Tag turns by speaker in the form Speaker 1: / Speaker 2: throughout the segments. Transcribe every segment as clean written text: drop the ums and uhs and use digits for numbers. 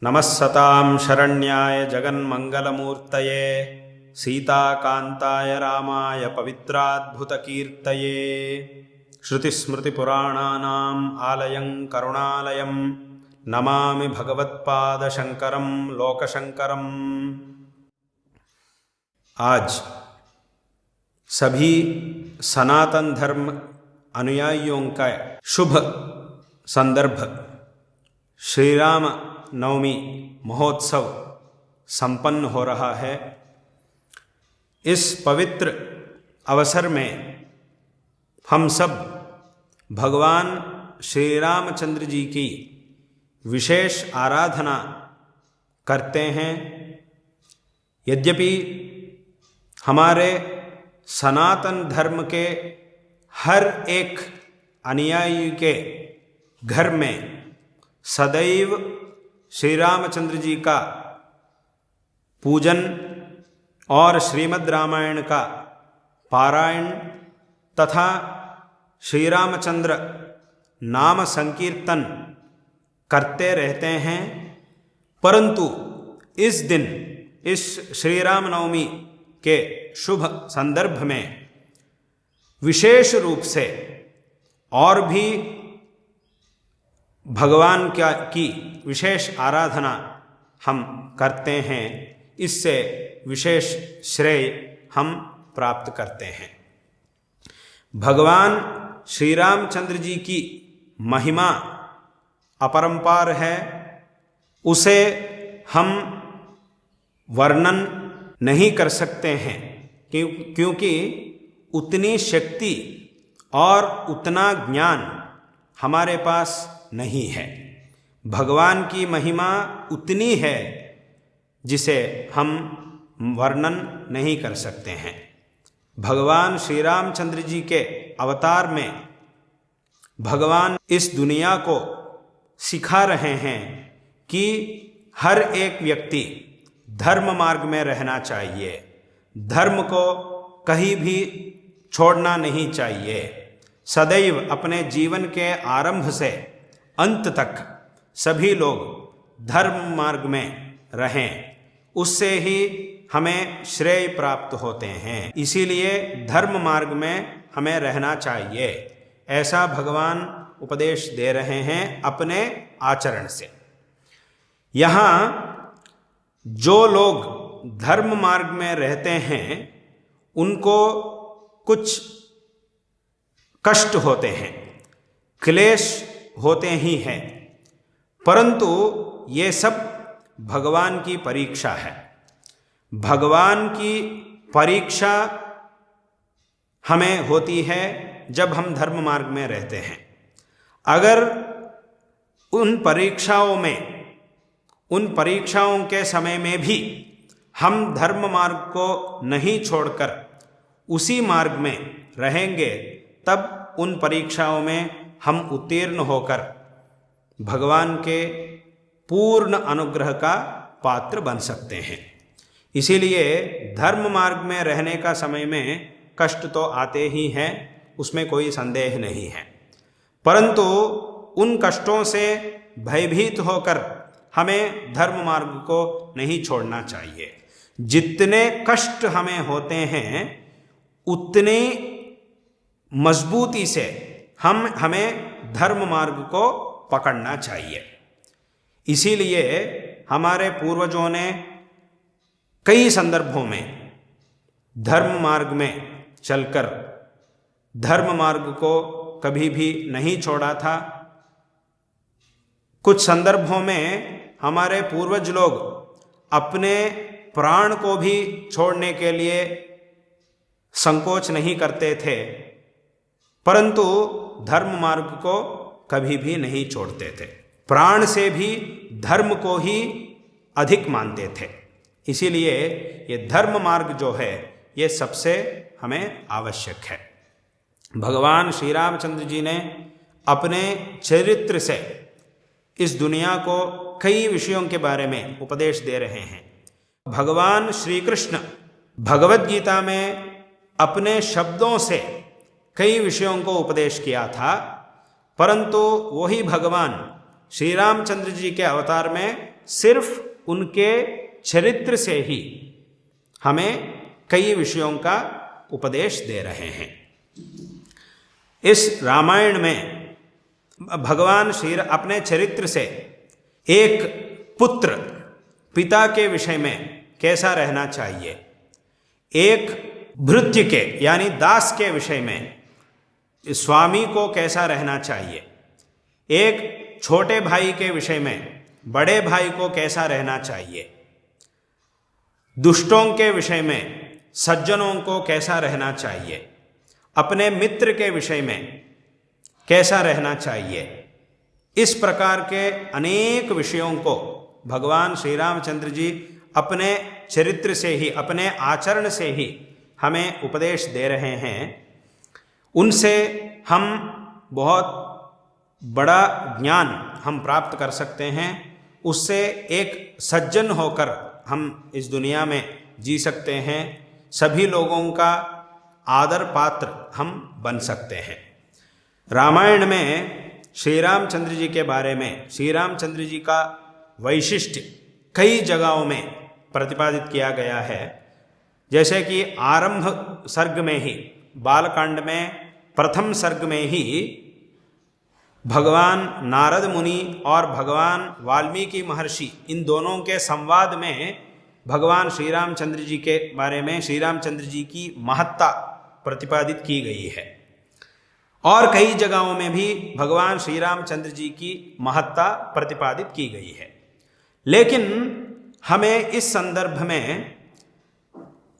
Speaker 1: नमस्सतां शरण्याय जगन्मङ्गलमूर्तये सीताकान्ताय रामाय पवित्राद्भुतकीर्तये श्रुतिस्मृतिपुराणानाम् आलयं करुणालयं नमामि भगवत्पादशङ्करं लोकशङ्करम्। आज सभी सनातन धर्म अनुयायियों का शुभ संदर्भ श्री राम नवमी महोत्सव संपन्न हो रहा है। इस पवित्र अवसर में हम सब भगवान श्री रामचंद्र जी की विशेष आराधना करते हैं। यद्यपि हमारे सनातन धर्म के हर एक अनुयायी के घर में सदैव श्री रामचंद्र जी का पूजन और श्रीमद् रामायण का पारायण तथा श्री रामचंद्र नाम संकीर्तन करते रहते हैं। परंतु इस दिन इस श्री राम नवमी के शुभ संदर्भ में विशेष रूप से और भी भगवान की विशेष आराधना हम करते हैं। इससे विशेष श्रेय हम प्राप्त करते हैं। भगवान श्री रामचंद्र जी की महिमा अपरंपार है, उसे हम वर्णन नहीं कर सकते हैं क्योंकि उतनी शक्ति और उतना ज्ञान हमारे पास नहीं है। भगवान की महिमा उतनी है जिसे हम वर्णन नहीं कर सकते हैं। भगवान श्री रामचंद्र जी के अवतार में भगवान इस दुनिया को सिखा रहे हैं कि हर एक व्यक्ति धर्म मार्ग में रहना चाहिए, धर्म को कहीं भी छोड़ना नहीं चाहिए। सदैव अपने जीवन के आरंभ से अंत तक सभी लोग धर्म मार्ग में रहें, उससे ही हमें श्रेय प्राप्त होते हैं। इसीलिए धर्म मार्ग में हमें रहना चाहिए, ऐसा भगवान उपदेश दे रहे हैं अपने आचरण से। यहाँ जो लोग धर्म मार्ग में रहते हैं उनको कुछ कष्ट होते हैं, क्लेश होते ही हैं, परंतु ये सब भगवान की परीक्षा है। भगवान की परीक्षा हमें होती है जब हम धर्म मार्ग में रहते हैं। अगर उन परीक्षाओं के समय में भी हम धर्म मार्ग को नहीं छोड़कर उसी मार्ग में रहेंगे, तब उन परीक्षाओं में हम उत्तीर्ण होकर भगवान के पूर्ण अनुग्रह का पात्र बन सकते हैं। इसीलिए धर्म मार्ग में रहने का समय में कष्ट तो आते ही हैं, उसमें कोई संदेह नहीं है, परंतु उन कष्टों से भयभीत होकर हमें धर्म मार्ग को नहीं छोड़ना चाहिए। जितने कष्ट हमें होते हैं उतनी मजबूती से हमें धर्म मार्ग को पकड़ना चाहिए। इसीलिए हमारे पूर्वजों ने कई संदर्भों में धर्म मार्ग में चलकर धर्म मार्ग को कभी भी नहीं छोड़ा था। कुछ संदर्भों में हमारे पूर्वज लोग अपने प्राण को भी छोड़ने के लिए संकोच नहीं करते थे, परंतु धर्म मार्ग को कभी भी नहीं छोड़ते थे। प्राण से भी धर्म को ही अधिक मानते थे। इसीलिए ये धर्म मार्ग जो है ये सबसे हमें आवश्यक है। भगवान श्री रामचंद्र जी ने अपने चरित्र से इस दुनिया को कई विषयों के बारे में उपदेश दे रहे हैं। भगवान श्री कृष्ण भगवद गीता में अपने शब्दों से कई विषयों को उपदेश किया था, परंतु वही भगवान श्री रामचंद्र जी के अवतार में सिर्फ उनके चरित्र से ही हमें कई विषयों का उपदेश दे रहे हैं। इस रामायण में भगवान श्री अपने चरित्र से एक पुत्र पिता के विषय में कैसा रहना चाहिए, एक भृत्य के यानी दास के विषय में स्वामी को कैसा रहना चाहिए, एक छोटे भाई के विषय में बड़े भाई को कैसा रहना चाहिए, दुष्टों के विषय में सज्जनों को कैसा रहना चाहिए, अपने मित्र के विषय में कैसा रहना चाहिए, इस प्रकार के अनेक विषयों को भगवान श्री रामचंद्र जी अपने चरित्र से ही, अपने आचरण से ही हमें उपदेश दे रहे हैं। उनसे हम बहुत बड़ा ज्ञान हम प्राप्त कर सकते हैं, उससे एक सज्जन होकर हम इस दुनिया में जी सकते हैं, सभी लोगों का आदर पात्र हम बन सकते हैं। रामायण में श्री रामचंद्र जी के बारे में, श्री रामचंद्र जी का वैशिष्ट्य कई जगहों में प्रतिपादित किया गया है। जैसे कि आरंभ सर्ग में ही, बालकांड में प्रथम सर्ग में ही भगवान नारद मुनि और भगवान वाल्मीकि महर्षि, इन दोनों के संवाद में भगवान श्री रामचंद्र जी के बारे में, श्री रामचंद्र जी की महत्ता प्रतिपादित की गई है। और कई जगहों में भी भगवान श्री रामचंद्र जी की महत्ता प्रतिपादित की गई है। लेकिन हमें इस संदर्भ में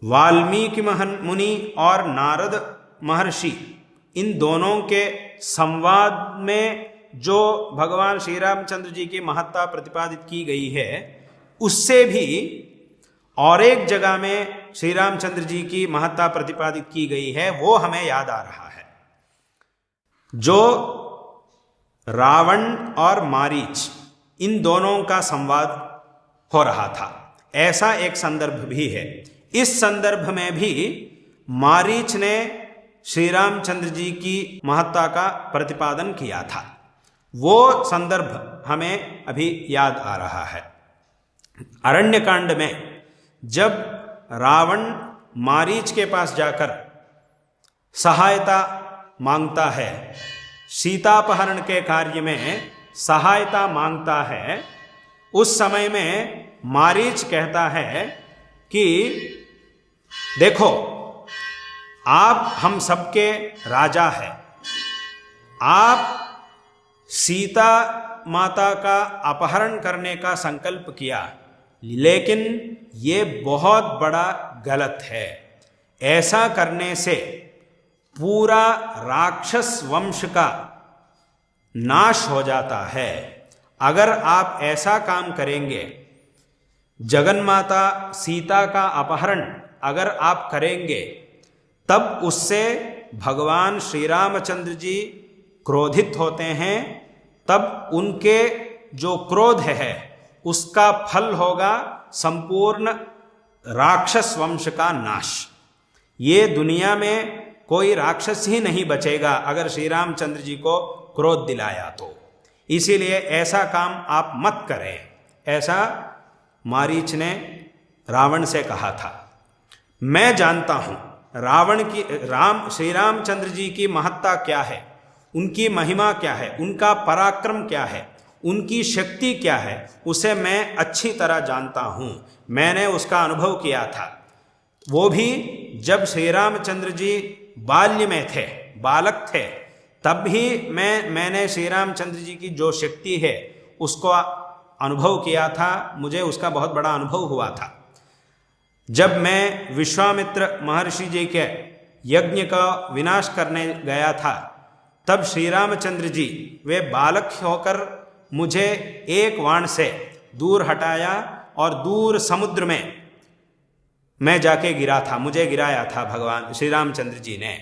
Speaker 1: वाल्मीकि मुनि और नारद महर्षि, इन दोनों के संवाद में जो भगवान श्री रामचंद्र जी की महत्ता प्रतिपादित की गई है, उससे भी और एक जगह में श्री रामचंद्र जी की महत्ता प्रतिपादित की गई है, वो हमें याद आ रहा है। जो रावण और मारीच, इन दोनों का संवाद हो रहा था, ऐसा एक संदर्भ भी है। इस संदर्भ में भी मारीच ने श्री रामचंद्र जी की महत्ता का प्रतिपादन किया था, वो संदर्भ हमें अभी याद आ रहा है। अरण्यकांड में जब रावण मारीच के पास जाकर सहायता मांगता है, सीतापहरण के कार्य में सहायता मांगता है, उस समय में मारीच कहता है कि देखो, आप हम सबके राजा हैं, आप सीता माता का अपहरण करने का संकल्प किया, लेकिन ये बहुत बड़ा गलत है। ऐसा करने से पूरा राक्षस वंश का नाश हो जाता है। अगर आप ऐसा काम करेंगे, जगन्माता सीता का अपहरण अगर आप करेंगे, तब उससे भगवान श्री रामचंद्र जी क्रोधित होते हैं, तब उनके जो क्रोध है उसका फल होगा संपूर्ण राक्षस वंश का नाश। ये दुनिया में कोई राक्षस ही नहीं बचेगा अगर श्री रामचंद्र जी को क्रोध दिलाया तो। इसीलिए ऐसा काम आप मत करें, ऐसा मारीच ने रावण से कहा था। मैं जानता हूं श्री रामचंद्र जी की महत्ता क्या है, उनकी महिमा क्या है, उनका पराक्रम क्या है, उनकी शक्ति क्या है, उसे मैं अच्छी तरह जानता हूं। मैंने उसका अनुभव किया था। वो भी जब श्री रामचंद्र जी बाल्य में थे, बालक थे, तब भी मैंने श्री रामचंद्र जी की जो शक्ति है उसको अनुभव किया था। मुझे उसका बहुत बड़ा अनुभव हुआ था। जब मैं विश्वामित्र महर्षि जी के यज्ञ का विनाश करने गया था, तब श्री रामचंद्र जी वे बालक होकर मुझे एक बाण से दूर हटाया और दूर समुद्र में मैं जाके गिरा था, मुझे गिराया था भगवान श्री रामचंद्र जी ने।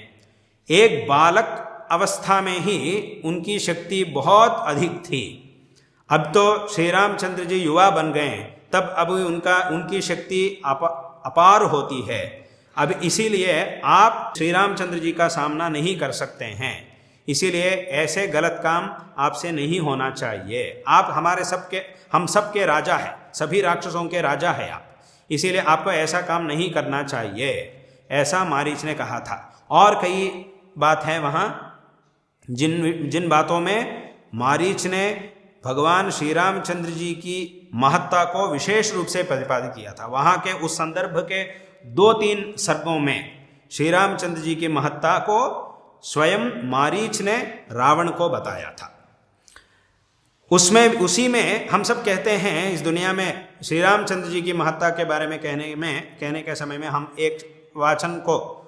Speaker 1: एक बालक अवस्था में ही उनकी शक्ति बहुत अधिक थी। अब तो श्री रामचंद्र जी युवा बन गए, तब अब उनकी शक्ति अपार होती है। अब इसीलिए आप श्री रामचंद्र जी का सामना नहीं कर सकते हैं। इसीलिए ऐसे गलत काम आपसे नहीं होना चाहिए। आप हम सबके राजा हैं, सभी राक्षसों के राजा हैं आप, इसीलिए आपको ऐसा काम नहीं करना चाहिए, ऐसा मारीच ने कहा था। और कई बात है वहाँ जिन बातों में मारीच ने भगवान श्री रामचंद्र जी की महत्ता को विशेष रूप से प्रतिपादित किया था। वहाँ के उस संदर्भ के 2-3 सर्गों में श्री रामचंद्र जी की महत्ता को स्वयं मारीच ने रावण को बताया था। उसी में हम सब कहते हैं, इस दुनिया में श्री रामचंद्र जी की महत्ता के बारे में कहने के समय में हम एक वचन को